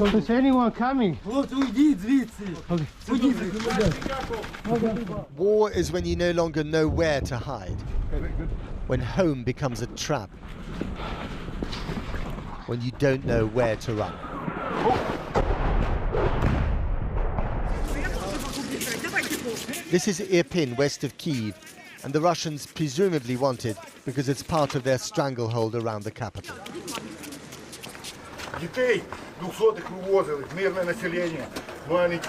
Is anyone coming? War is when you no longer know where to hide, when home becomes a trap, when you don't know where to run. This is Irpin, west of Kyiv, and the Russians presumably want it because it's part of their stranglehold around the capital. Дітей 200-х вивозили, мирне населення, маленькі.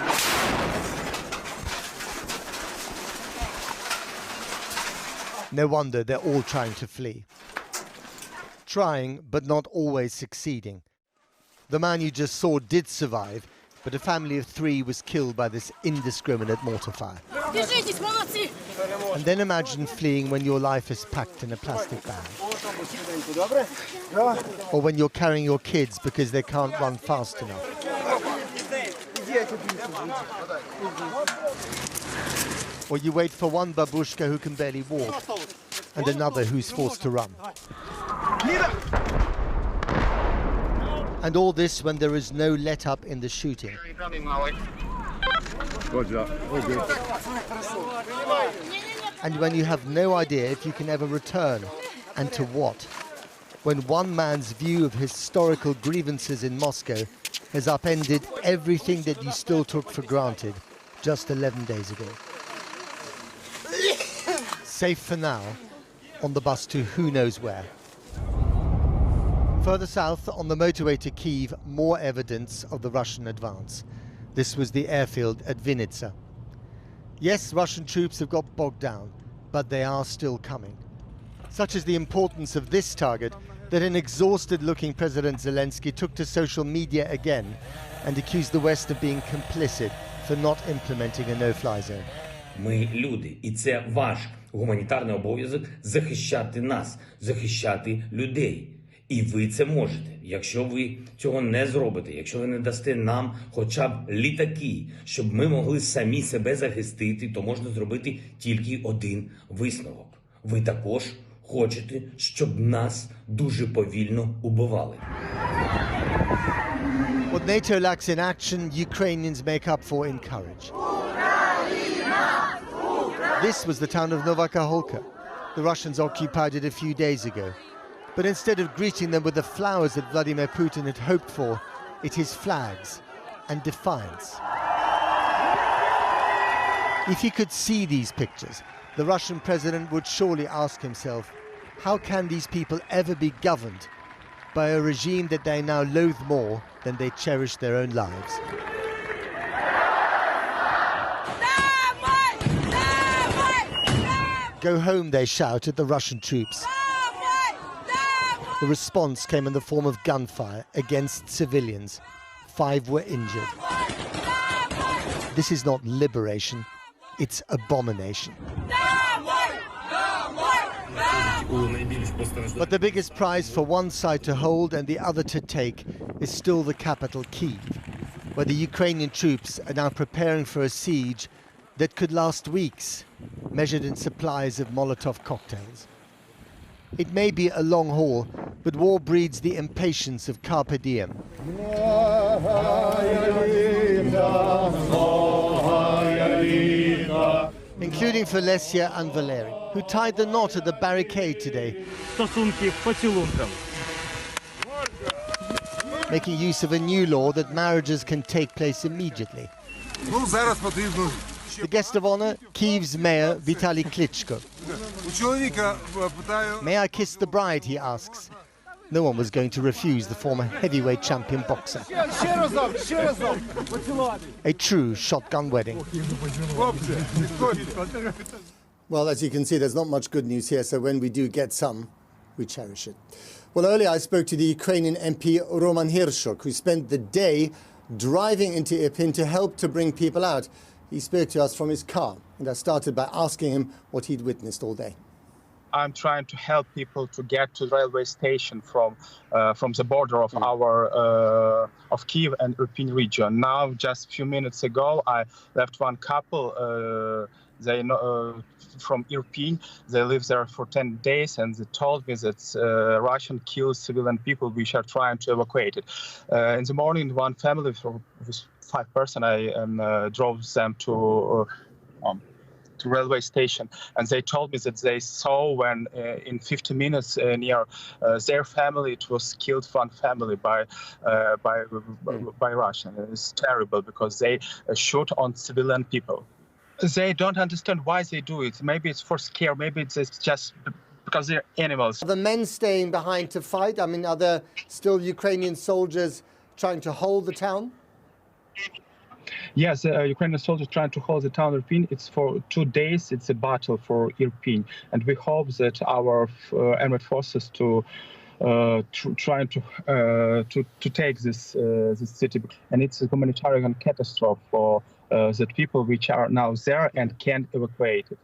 No wonder they're all trying to flee. Trying, but not always succeeding. The man you just saw did survive, but a family of 3 was killed by this indiscriminate mortar fire. And then imagine fleeing when your life is packed in a plastic bag. Or when you're carrying your kids because they can't run fast enough. Or you wait for one babushka who can barely walk and another who's forced to run. And all this when there is no let-up in the shooting. And when you have no idea if you can ever return, and to what. When one man's view of historical grievances in Moscow has upended everything that you still took for granted just 11 days ago. Safe for now, on the bus to who knows where. Further south, on the motorway to Kyiv, more evidence of the Russian advance. This was the airfield at Vinnytsia. Yes, Russian troops have got bogged down, but they are still coming. Such is the importance of this target that an exhausted-looking President Zelensky took to social media again and accused the West of being complicit for not implementing a no-fly zone. Ми люди, і це ваш гуманітарний обов'язок захищати нас, захищати людей. І ви це можете. Якщо ви цього не зробите, якщо ви не дасте нам хоча б літаки, щоб ми могли самі себе захистити, то можна зробити тільки один висновок. Ви також хочете, щоб нас дуже повільно убивали. What NATO lacks in action, Ukrainians make up for in courage. This was the town of Novakakhovka. The Russians occupied it a few days ago. But instead of greeting them with the flowers that Vladimir Putin had hoped for, it is flags and defiance. If he could see these pictures, the Russian president would surely ask himself, how can these people ever be governed by a regime that they now loathe more than they cherish their own lives? Go home, they shout at the Russian troops. The response came in the form of gunfire against civilians. 5 were injured. This is not liberation, it's abomination. But the biggest prize for one side to hold and the other to take is still the capital, Kyiv, where the Ukrainian troops are now preparing for a siege that could last weeks, measured in supplies of Molotov cocktails. It may be a long haul, but war breeds the impatience of carpe diem. Including for Lesia and Valery, who tied the knot at the barricade today, making use of a new law that marriages can take place immediately. The guest of honor, Kyiv's mayor, Vitaly Klitschko. May I kiss the bride, he asks. No one was going to refuse the former heavyweight champion boxer. A true shotgun wedding. Well, as you can see, there's not much good news here, so when we do get some, we cherish it. Well, earlier I spoke to the Ukrainian MP Roman Hirschuk, who spent the day driving into Irpin to help to bring people out. He spoke to us from his car, and I started by asking him what he'd witnessed all day. I'm trying to help people to get to the railway station from the border of of Kyiv and Irpin region. Now, just a few minutes ago, I left one couple. They know from Irpin. They live there for 10 days, and they told me that Russian kills civilian people, which are trying to evacuate it. In the morning, one family with 5 persons, I drove them to railway station, and they told me that they saw when in 50 minutes near their family, it was killed, one family by Russian. It's terrible because they shoot on civilian people. They don't understand why they do it. Maybe it's for scare. Maybe it's just because they're animals. Are the men staying behind to fight? I mean, are there still Ukrainian soldiers trying to hold the town? Yes, Ukrainian soldiers trying to hold the town of Irpin. It's for 2 days. It's a battle for Irpin, and we hope that our armed forces trying to take this city, and it's a humanitarian catastrophe for the people which are now there and can't evacuate it.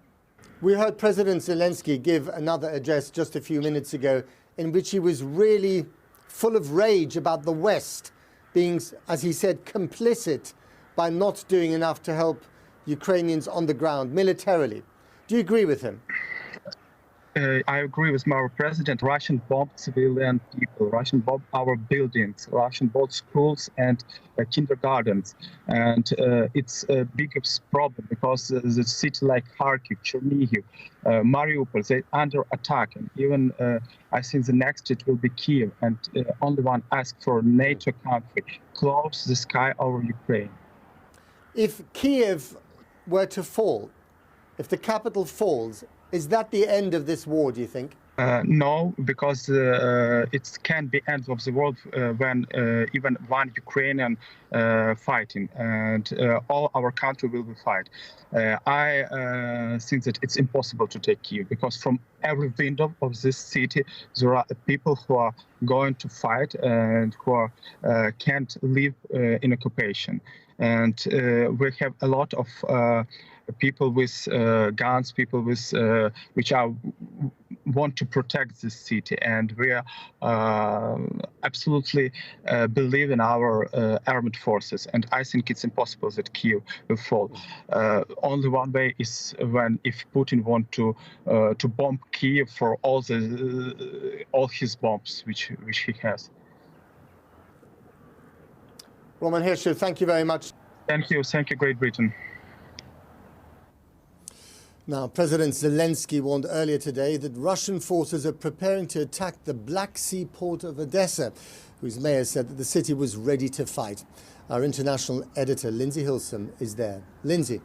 We heard President Zelensky give another address just a few minutes ago in which he was really full of rage about the West being, as he said, complicit by not doing enough to help Ukrainians on the ground militarily. Do you agree with him? I agree with our president. Russian bombed civilian people. Russian bombed our buildings. Russian bombed schools and kindergartens. And it's a biggest problem because the city like Kharkiv, Chernihiv, Mauripol, they're under attack. And even I think the next it will be Kyiv. And only one asked for NATO country, close the sky over Ukraine. If Kyiv were to fall, if the capital falls, is that the end of this war, do you think? No, because it can be end of the world when even one Ukrainian fighting, and all our country will be fight. I think that it's impossible to take Kyiv because from every window of this city there are people who are going to fight and who are, can't live in occupation. And we have a lot of people with guns, people with which are want to protect this city, and we absolutely believe in our armed forces. And I think it's impossible that Kyiv will fall. Only one way is when if Putin want to bomb Kyiv for all his bombs which he has. Roman Hirschel, thank you very much. Thank you, Great Britain. Now, President Zelensky warned earlier today that Russian forces are preparing to attack the Black Sea port of Odessa, whose mayor said that the city was ready to fight. Our international editor, Lindsay Hilsum, is there. Lindsay.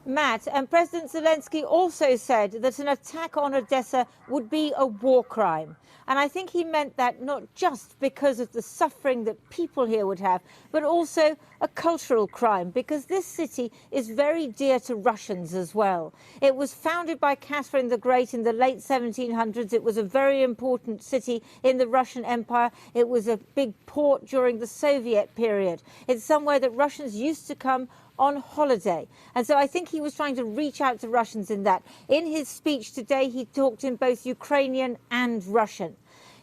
Matt, and President Zelensky also said that an attack on Odessa would be a war crime. And I think he meant that not just because of the suffering that people here would have, but also a cultural crime, because this city is very dear to Russians as well. It was founded by Catherine the Great in the late 1700s. It was a very important city in the Russian Empire. It was a big port during the Soviet period. It's somewhere that Russians used to come on holiday. And so I think he was trying to reach out to Russians in that. In his speech today, he talked in both Ukrainian and Russian.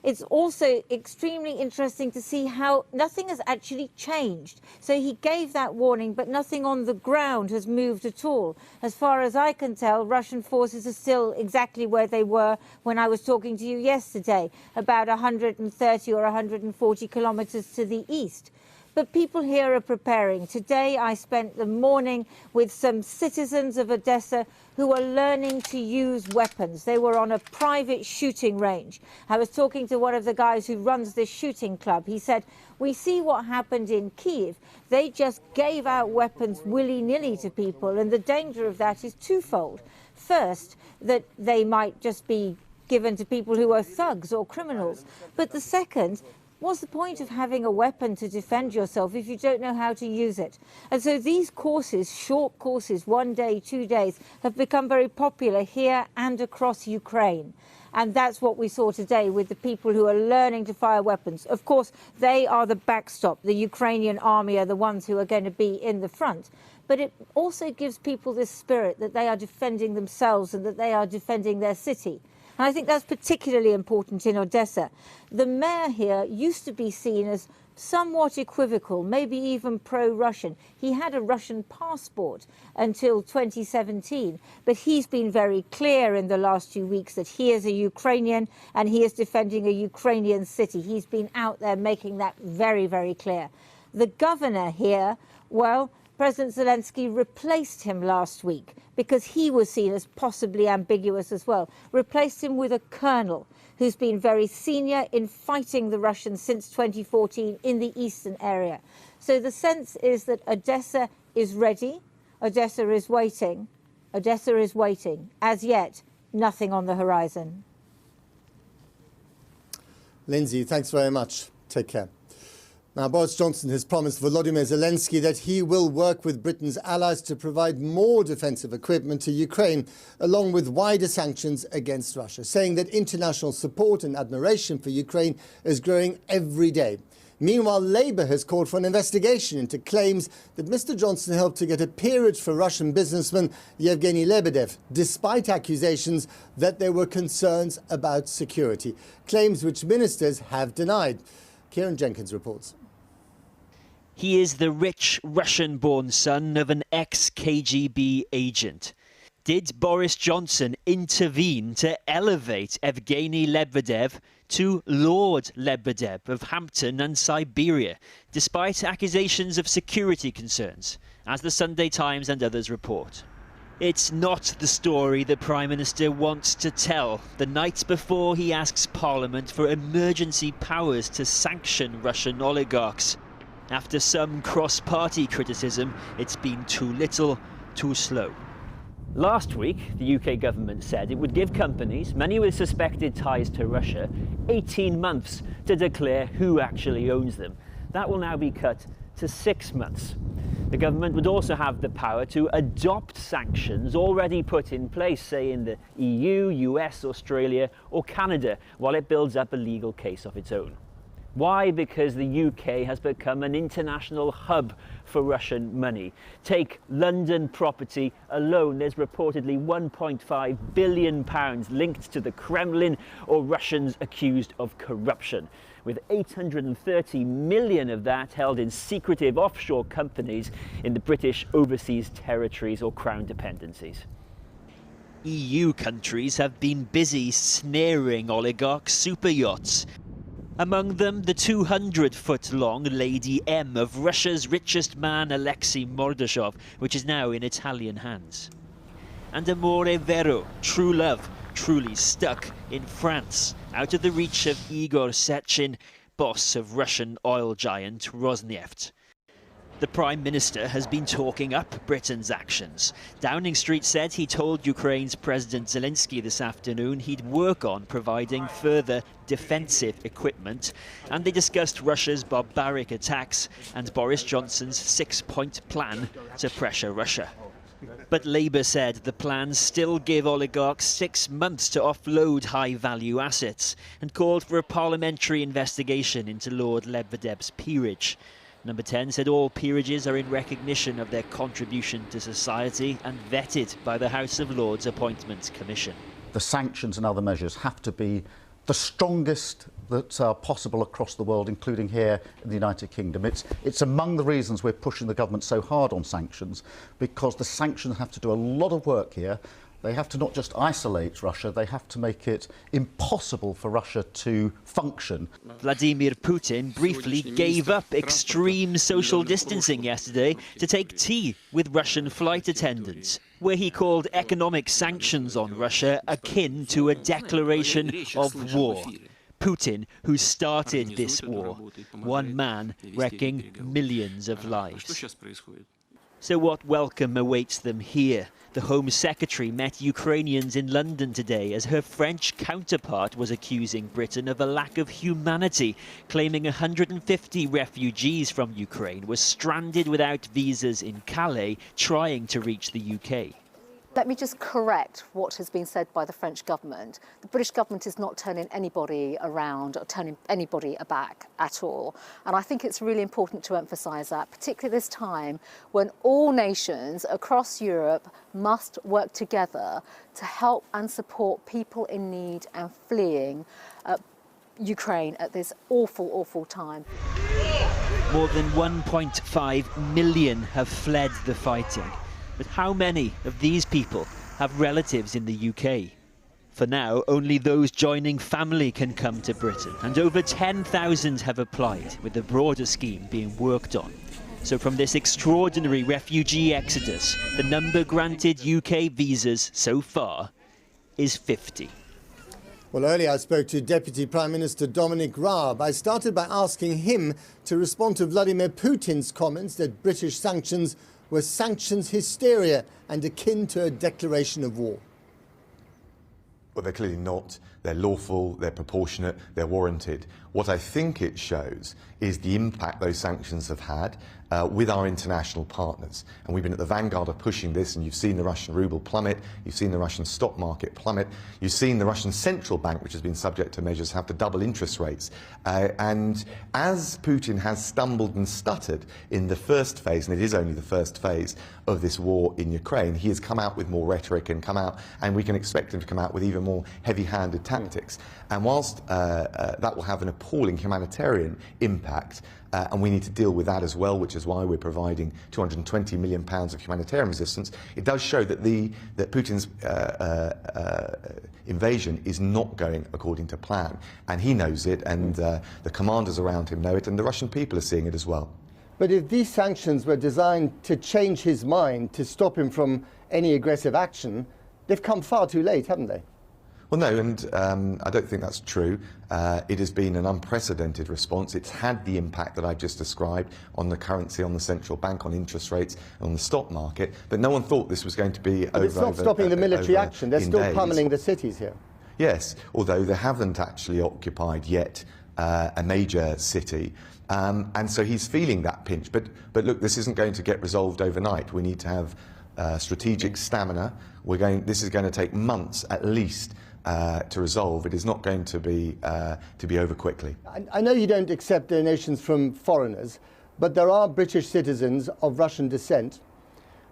It's also extremely interesting to see how nothing has actually changed. So he gave that warning, but nothing on the ground has moved at all. As far as I can tell, Russian forces are still exactly where they were when I was talking to you yesterday, about 130 or 140 kilometers to the east. But people here are preparing. Today I spent the morning with some citizens of Odessa who are learning to use weapons. They were on a private shooting range. I was talking to one of the guys who runs this shooting club. He said, we see what happened in Kyiv. They just gave out weapons willy-nilly to people, and the danger of that is twofold. First, that they might just be given to people who are thugs or criminals. But the second, what's the point of having a weapon to defend yourself if you don't know how to use it? And so these courses, short courses, 1 day, 2 days, have become very popular here and across Ukraine. And that's what we saw today with the people who are learning to fire weapons. Of course, they are the backstop. The Ukrainian army are the ones who are going to be in the front. But it also gives people this spirit that they are defending themselves and that they are defending their city. And I think that's particularly important in Odessa. The mayor here used to be seen as somewhat equivocal, maybe even pro-Russian. He had a Russian passport until 2017, but he's been very clear in the last few weeks that he is a Ukrainian and he is defending a Ukrainian city. He's been out there making that very, very clear. The governor here, well, President Zelensky replaced him last week because he was seen as possibly ambiguous as well. Replaced him with a colonel who's been very senior in fighting the Russians since 2014 in the eastern area. So the sense is that Odessa is ready, Odessa is waiting, Odessa is waiting. As yet, nothing on the horizon. Lindsay, thanks very much. Take care. Now, Boris Johnson has promised Volodymyr Zelensky that he will work with Britain's allies to provide more defensive equipment to Ukraine, along with wider sanctions against Russia, saying that international support and admiration for Ukraine is growing every day. Meanwhile, Labour has called for an investigation into claims that Mr. Johnson helped to get a peerage for Russian businessman Yevgeny Lebedev, despite accusations that there were concerns about security, claims which ministers have denied. Kieran Jenkins reports. He is the rich Russian-born son of an ex-KGB agent. Did Boris Johnson intervene to elevate Evgeny Lebedev to Lord Lebedev of Hampton and Siberia, despite accusations of security concerns, as the Sunday Times and others report? It's not the story the Prime Minister wants to tell the night before he asks Parliament for emergency powers to sanction Russian oligarchs. After some cross-party criticism, it's been too little, too slow. Last week, the UK government said it would give companies, many with suspected ties to Russia, 18 months to declare who actually owns them. That will now be cut to 6 months. The government would also have the power to adopt sanctions already put in place, say in the EU, US, Australia or Canada, while it builds up a legal case of its own. Why? Because the UK has become an international hub for Russian money. Take London property alone. There's reportedly £1.5 billion linked to the Kremlin or Russians accused of corruption, with 830 million of that held in secretive offshore companies in the British overseas territories or crown dependencies. EU countries have been busy snaring oligarch super yachts. Among them, the 200-foot-long Lady M of Russia's richest man, Alexei Mordashov, which is now in Italian hands. And Amore Vero, true love, truly stuck in France, out of the reach of Igor Sechin, boss of Russian oil giant Rosneft. The Prime Minister has been talking up Britain's actions. Downing Street said he told Ukraine's President Zelensky this afternoon he'd work on providing further defensive equipment, and they discussed Russia's barbaric attacks and Boris Johnson's 6-point plan to pressure Russia. But Labour said the plans still give oligarchs 6 months to offload high-value assets and called for a parliamentary investigation into Lord Lebedev's peerage. Number 10 said all peerages are in recognition of their contribution to society and vetted by the House of Lords Appointments Commission. The sanctions and other measures have to be the strongest that are possible across the world, including here in the United Kingdom. It's among the reasons we're pushing the government so hard on sanctions, because the sanctions have to do a lot of work here. They have to not just isolate Russia, they have to make it impossible for Russia to function. Vladimir Putin briefly gave up extreme social distancing yesterday to take tea with Russian flight attendants, where he called economic sanctions on Russia akin to a declaration of war. Putin, who started this war, one man wrecking millions of lives. So what welcome awaits them here? The Home Secretary met Ukrainians in London today as her French counterpart was accusing Britain of a lack of humanity, claiming 150 refugees from Ukraine were stranded without visas in Calais, trying to reach the UK. Let me just correct what has been said by the French government. The British government is not turning anybody around or turning anybody aback at all. And I think it's really important to emphasise that, particularly this time when all nations across Europe must work together to help and support people in need and fleeing Ukraine at this awful, awful time. More than 1.5 million have fled the fighting. But how many of these people have relatives in the UK? For now, only those joining family can come to Britain, and over 10,000 have applied, with a broader scheme being worked on. So from this extraordinary refugee exodus, the number granted UK visas so far is 50. Well, earlier I spoke to Deputy Prime Minister Dominic Raab. I started by asking him to respond to Vladimir Putin's comments that British sanctions were sanctions hysteria and akin to a declaration of war. Well, they're clearly not. They're lawful, they're proportionate, they're warranted. What I think it shows is the impact those sanctions have had with our international partners. And we've been at the vanguard of pushing this, and you've seen the Russian ruble plummet, you've seen the Russian stock market plummet, you've seen the Russian central bank, which has been subject to measures, have to double interest rates. And as Putin has stumbled and stuttered in the first phase, and it is only the first phase of this war in Ukraine, he has come out with more rhetoric and we can expect him to come out with even more heavy-handed tactics. And whilst that will have an appalling humanitarian impact, and we need to deal with that as well, which is why we're providing £220 million of humanitarian resistance, it does show that Putin's invasion is not going according to plan. And he knows it, and the commanders around him know it, and the Russian people are seeing it as well. But if these sanctions were designed to change his mind, to stop him from any aggressive action, they've come far too late, haven't they? Well, no, and I don't think that's true. It has been an unprecedented response. It's had the impact that I've just described on the currency, on the central bank, on interest rates, on the stock market. But no one thought this was going to be over. It's not stopping the military action. They're still pummeling the cities here. Yes, although they haven't actually occupied yet a major city. And so he's feeling that pinch. But look, this isn't going to get resolved overnight. We need to have strategic stamina. This is going to take months at least to resolve. It is not going to be over quickly. I know you don't accept donations from foreigners, but there are British citizens of Russian descent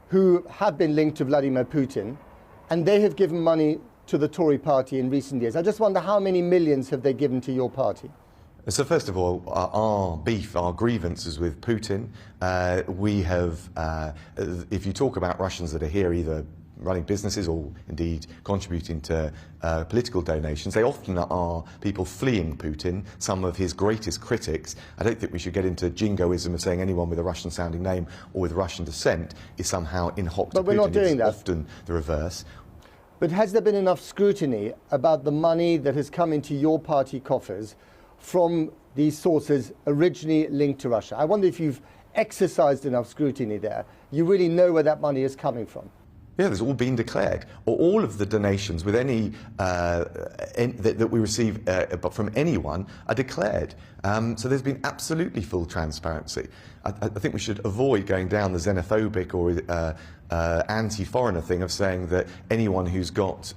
who have been linked to Vladimir Putin, and they have given money to the Tory party in recent years. I just wonder how many millions have they given to your party? So first of all, our beef, our grievances with Putin, we have, if you talk about Russians that are here either running businesses or indeed contributing to political donations, they often are people fleeing Putin, some of his greatest critics. I don't think we should get into jingoism of saying anyone with a Russian-sounding name or with Russian descent is somehow in hock to Putin. But we're not doing that. It's often the reverse. But has there been enough scrutiny about the money that has come into your party coffers from these sources originally linked to Russia? I wonder if you've exercised enough scrutiny there. You really know where that money is coming from. Yeah, there's all been declared. All of the donations with any that we receive from anyone are declared. So there's been absolutely full transparency. I think we should avoid going down the xenophobic or anti-foreigner thing of saying that anyone who's got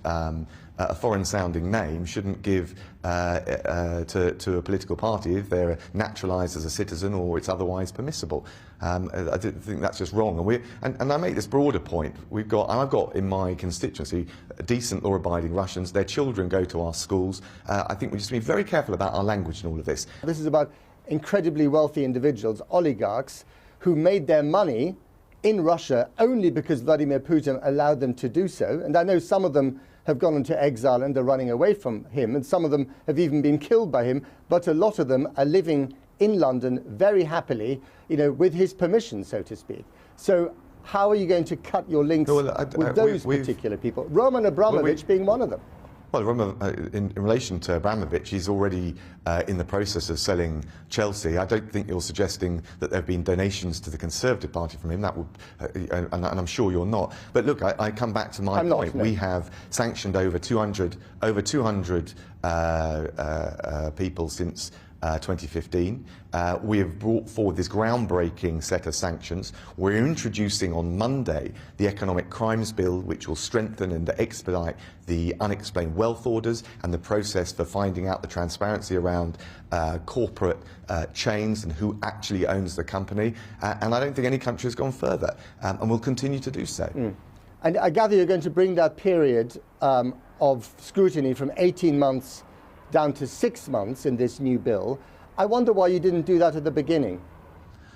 a foreign-sounding name shouldn't give to a political party if they're naturalised as a citizen or it's otherwise permissible. I think that's just wrong. And I make this broader point. I've got in my constituency decent law-abiding Russians. Their children go to our schools. I think we just need to be very careful about our language in all of this. This is about incredibly wealthy individuals, oligarchs, who made their money in Russia only because Vladimir Putin allowed them to do so. And I know some of them have gone into exile and are running away from him, and some of them have even been killed by him, but a lot of them are living in London very happily, with his permission, so to speak. So how are you going to cut your links with those particular people? Roman Abramovich being one of them. Well, in relation to Abramovich, he's already in the process of selling Chelsea. I don't think you're suggesting that there have been donations to the Conservative Party from him. That would, and I'm sure you're not. But look, I come back to my point. No. We have sanctioned over 200 people since 2015. We have brought forward this groundbreaking set of sanctions. We're introducing on Monday the Economic Crimes Bill, which will strengthen and expedite the unexplained wealth orders and the process for finding out the transparency around corporate chains and who actually owns the company. And I don't think any country has gone further, and will continue to do so. And I gather you're going to bring that period of scrutiny from 18 months down to 6 months in this new bill. I wonder why you didn't do that at the beginning.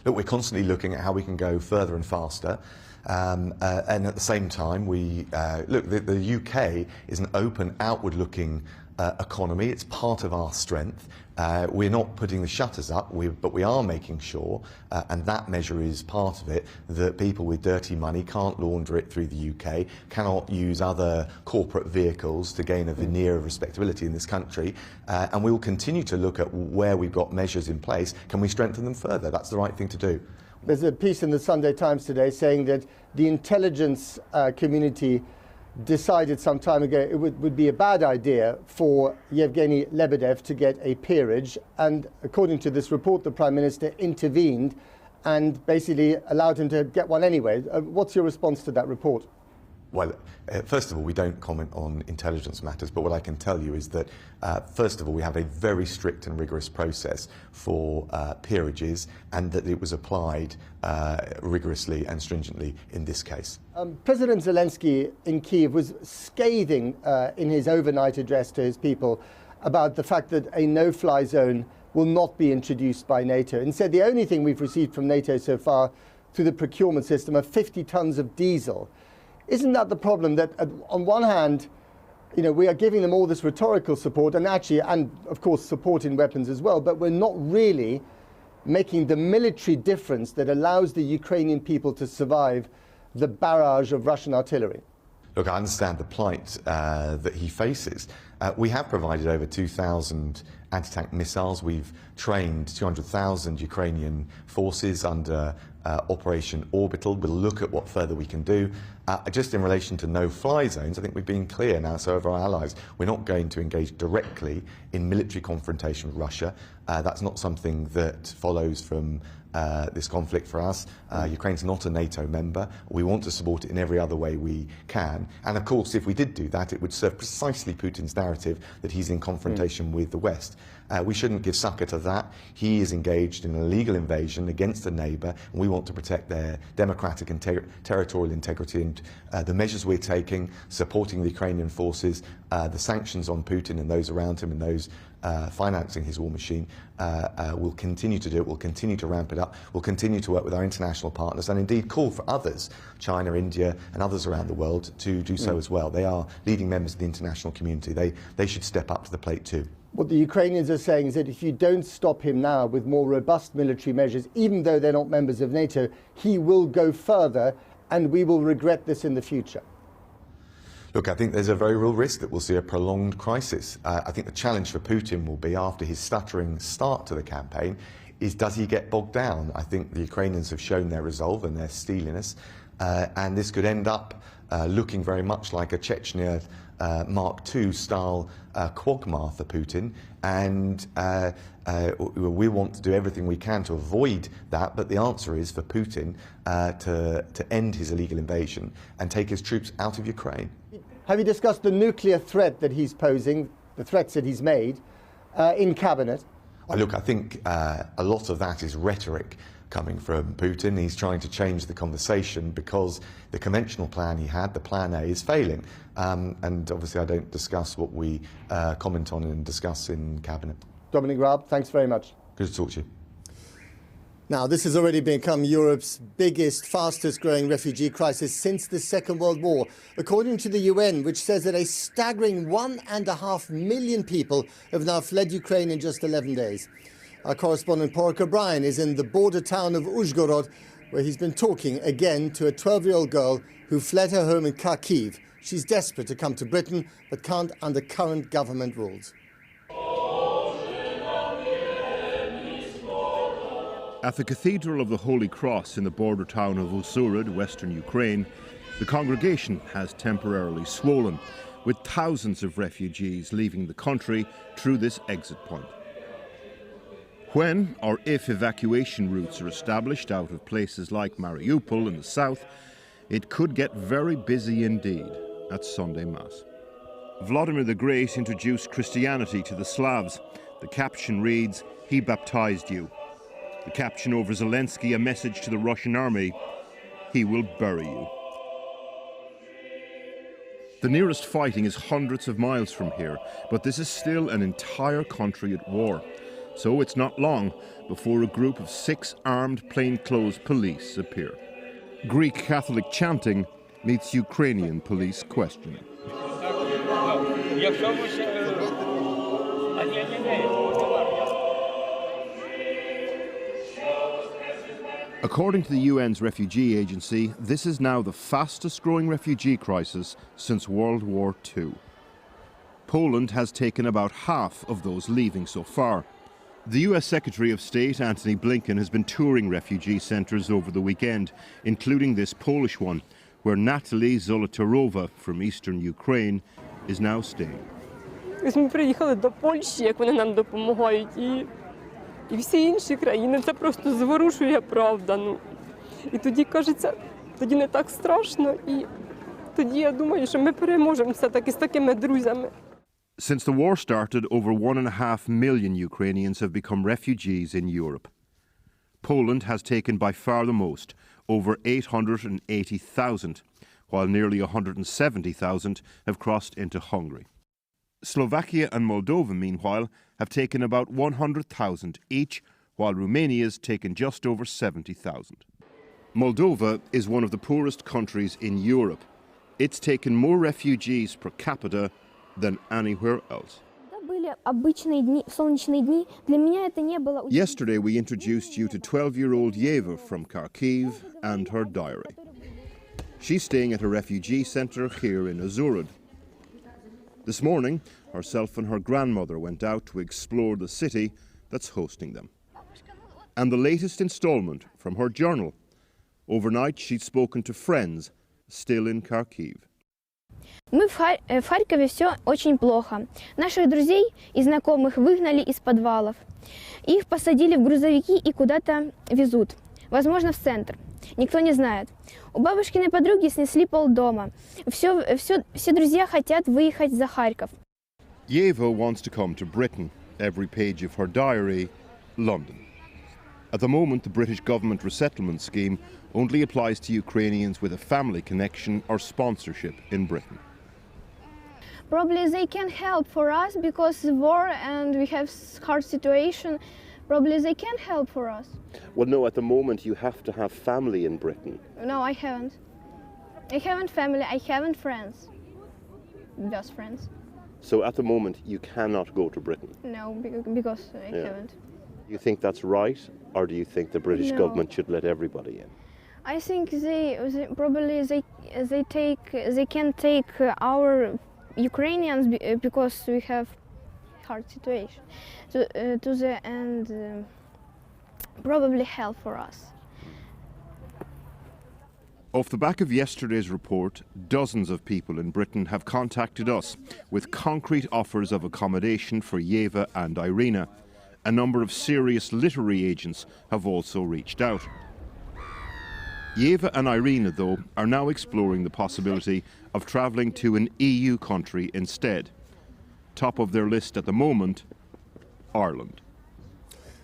Look, we're constantly looking at how we can go further and faster. And at the same time, the UK is an open, outward-looking economy. It's part of our strength. We're not putting the shutters up, but we are making sure, and that measure is part of it, that people with dirty money can't launder it through the UK, cannot use other corporate vehicles to gain a veneer of respectability in this country. And we will continue to look at where we've got measures in place. Can we strengthen them further? That's the right thing to do. There's a piece in the Sunday Times today saying that the intelligence community decided some time ago it would be a bad idea for Yevgeny Lebedev to get a peerage, and according to this report the Prime Minister intervened and basically allowed him to get one anyway. What's your response to that report? Well, first of all, we don't comment on intelligence matters, but what I can tell you is that, first of all, we have a very strict and rigorous process for peerages, and that it was applied rigorously and stringently in this case. President Zelensky in Kyiv was scathing in his overnight address to his people about the fact that a no-fly zone will not be introduced by NATO, and said the only thing we've received from NATO so far through the procurement system are 50 tons of diesel. Isn't that the problem, that on one hand, you know, we are giving them all this rhetorical support and of course support in weapons as well, but we're not really making the military difference that allows the Ukrainian people to survive the barrage of Russian artillery? Look, I understand the plight that he faces. We have provided over 2,000 anti-tank missiles. We've trained 200,000 Ukrainian forces under Operation Orbital. We'll look at what further we can do. Just in relation to no-fly zones, I think we've been clear now, so have our allies. We're not going to engage directly in military confrontation with Russia. That's not something that follows from this conflict for us. Ukraine's not a NATO member. We want to support it in every other way we can. And of course, if we did do that, it would serve precisely Putin's narrative that he's in confrontation with the West. We shouldn't give succor to that. He is engaged in an illegal invasion against a neighbour, and we want to protect their democratic and territorial integrity. And the measures we're taking, supporting the Ukrainian forces, the sanctions on Putin and those around him and those financing his war machine, we'll continue to do it. We'll continue to ramp it up. We'll continue to work with our international partners and indeed call for others, China, India and others around the world, to do so as well. They are leading members of the international community. They should step up to the plate too. What the Ukrainians are saying is that if you don't stop him now with more robust military measures, even though they're not members of NATO, he will go further and we will regret this in the future. Look, I think there's a very real risk that we'll see a prolonged crisis. I think the challenge for Putin will be, after his stuttering start to the campaign, is does he get bogged down? I think the Ukrainians have shown their resolve and their steeliness, and this could end up looking very much like a Chechnya Mark II style quagmire for Putin, and we want to do everything we can to avoid that, but the answer is for Putin to end his illegal invasion and take his troops out of Ukraine. Have you discussed the nuclear threat that he's posing, the threats that he's made, in cabinet? Look, I think a lot of that is rhetoric coming from Putin. He's trying to change the conversation because the conventional plan he had, the plan A, is failing. And obviously I don't discuss what we comment on and discuss in cabinet. Dominic Raab, thanks very much. Good to talk to you. Now, this has already become Europe's biggest, fastest growing refugee crisis since the Second World War, according to the UN, which says that a staggering 1.5 million people have now fled Ukraine in just 11 days. Our correspondent Porrick O'Brien is in the border town of Uzhgorod, where he's been talking again to a 12-year-old girl who fled her home in Kyiv. She's desperate to come to Britain, but can't under current government rules. At the Cathedral of the Holy Cross in the border town of Uzhhorod, western Ukraine, the congregation has temporarily swollen, with thousands of refugees leaving the country through this exit point. When or if evacuation routes are established out of places like Mauripol in the south, it could get very busy indeed at Sunday Mass. Vladimir the Great introduced Christianity to the Slavs. The caption reads, "He baptized you." The caption over Zelensky, a message to the Russian army, "He will bury you." The nearest fighting is hundreds of miles from here, but this is still an entire country at war. So it's not long before a group of 6 armed plainclothes police appear. Greek Catholic chanting meets Ukrainian police questioning. According to the UN's refugee agency, this is now the fastest growing refugee crisis since World War II. Poland has taken about half of those leaving so far. The US Secretary of State, Antony Blinken, has been touring refugee centres over the weekend, including this Polish one, where Natalie Zolotarova from eastern Ukraine is now staying. Ми приїхали до Польщі, як вони нам допомагають, і всі інші країни, це просто зворушує, правда. І тоді, кажеться, тоді не так страшно, і тоді я думаю, що ми переможемо все-таки з такими друзями. Since the war started, over 1.5 million Ukrainians have become refugees in Europe. Poland has taken by far the most, over 880,000, while nearly 170,000 have crossed into Hungary. Slovakia and Moldova, meanwhile, have taken about 100,000 each, while Romania's taken just over 70,000. Moldova is one of the poorest countries in Europe. It's taken more refugees per capita than anywhere else. Yesterday we introduced you to 12-year-old Yeva from Kyiv and her diary. She's staying at a refugee centre here in Uzhhorod. This morning, herself and her grandmother went out to explore the city that's hosting them. And the latest instalment from her journal. Overnight she'd spoken to friends still in Kyiv. В Харькове все очень плохо. Наших друзей и знакомых выгнали из подвалов. Их посадили в грузовики и куда-то везут. Возможно, в центр. Никто не знает. У бабушкиной подруги снесли полдома. Все друзья хотят выехать за Харьков. Yeva wants to come to Britain. Every page of her diary, London. At the moment, the British government resettlement scheme only applies to Ukrainians with a family connection or sponsorship in Britain. Probably they can help for us because the war and we have hard situation. Probably they can help for us. Well, no, at the moment you have to have family in Britain. No, I haven't. I haven't family, I haven't friends. Just friends. So at the moment you cannot go to Britain? No, because I haven't. Do you think that's right, or do you think the British government should let everybody in? I think they can take our Ukrainians because we have hard situation and probably help for us. Off the back of yesterday's report, dozens of people in Britain have contacted us with concrete offers of accommodation for Yeva and Irina. A number of serious literary agents have also reached out. Yeva and Irina, though, are now exploring the possibility of travelling to an EU country instead. Top of their list at the moment, Ireland.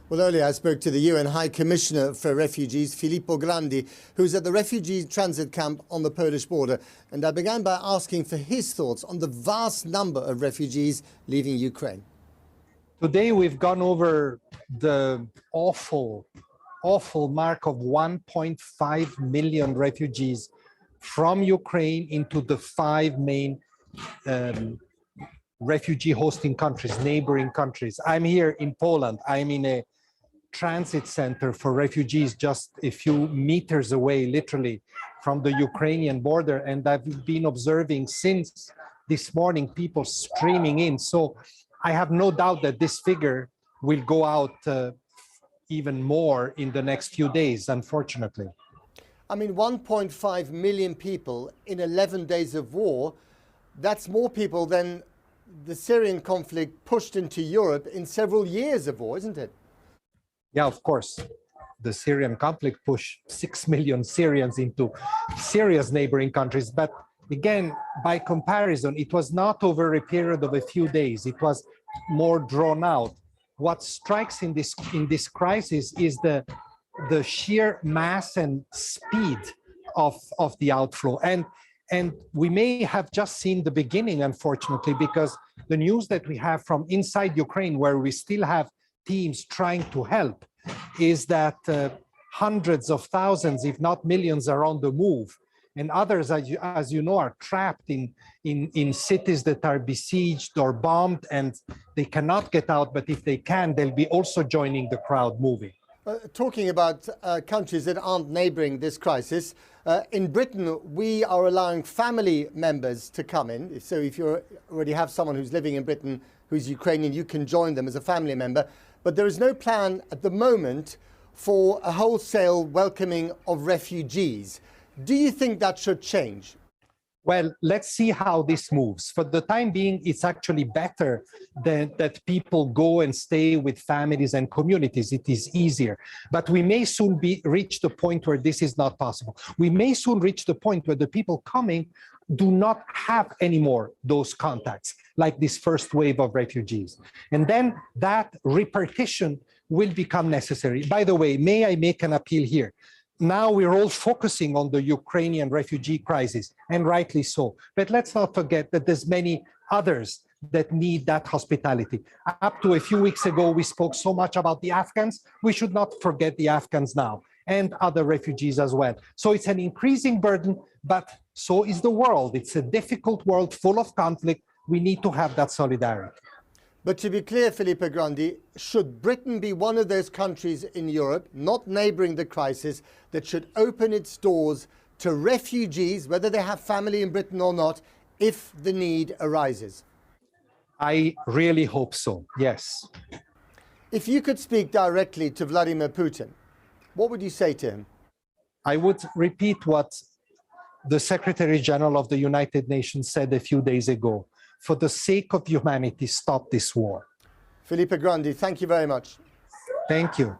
Well, earlier I spoke to the UN High Commissioner for Refugees, Filippo Grandi, who's at the refugee transit camp on the Polish border. And I began by asking for his thoughts on the vast number of refugees leaving Ukraine. Today we've gone over the awful mark of 1.5 million refugees from Ukraine into the 5 main refugee hosting countries, neighboring countries. I'm here in Poland. I'm in a transit center for refugees just a few meters away, literally, from the Ukrainian border. And I've been observing since this morning people streaming in. So I have no doubt that this figure will go out even more in the next few days, unfortunately. I mean, 1.5 million people in 11 days of war, that's more people than the Syrian conflict pushed into Europe in several years of war, isn't it? Yeah, of course. The Syrian conflict pushed 6 million Syrians into Syria's neighboring countries. But again, by comparison, it was not over a period of a few days. It was more drawn out. What strikes in this crisis is the sheer mass and speed of the outflow. And we may have just seen the beginning, unfortunately, because the news that we have from inside Ukraine, where we still have teams trying to help, is that hundreds of thousands, if not millions, are on the move. And others, as you know, are trapped in cities that are besieged or bombed, and they cannot get out. But if they can, they'll be also joining the crowd moving. Talking about countries that aren't neighbouring this crisis, in Britain, we are allowing family members to come in. So if you already have someone who's living in Britain who's Ukrainian, you can join them as a family member. But there is no plan at the moment for a wholesale welcoming of refugees. Do you think that should change? Well, let's see how this moves. For the time being, it's actually better that people go and stay with families and communities. It is easier. But we may soon reach the point where this is not possible. We may soon reach the point where the people coming do not have anymore those contacts, like this first wave of refugees. And then that repartition will become necessary. By the way, may I make an appeal here? Now we're all focusing on the Ukrainian refugee crisis, and rightly so. But let's not forget that there's many others that need that hospitality. Up to a few weeks ago, we spoke so much about the Afghans. We should not forget the Afghans now, and other refugees as well. So it's an increasing burden, but so is the world. It's a difficult world full of conflict. We need to have that solidarity. But to be clear, Filippo Grandi, should Britain be one of those countries in Europe, not neighbouring the crisis, that should open its doors to refugees, whether they have family in Britain or not, if the need arises? I really hope so, yes. If you could speak directly to Vladimir Putin, what would you say to him? I would repeat what the Secretary General of the United Nations said a few days ago. For the sake of humanity, stop this war. Filippo Grandi, thank you very much. Thank you.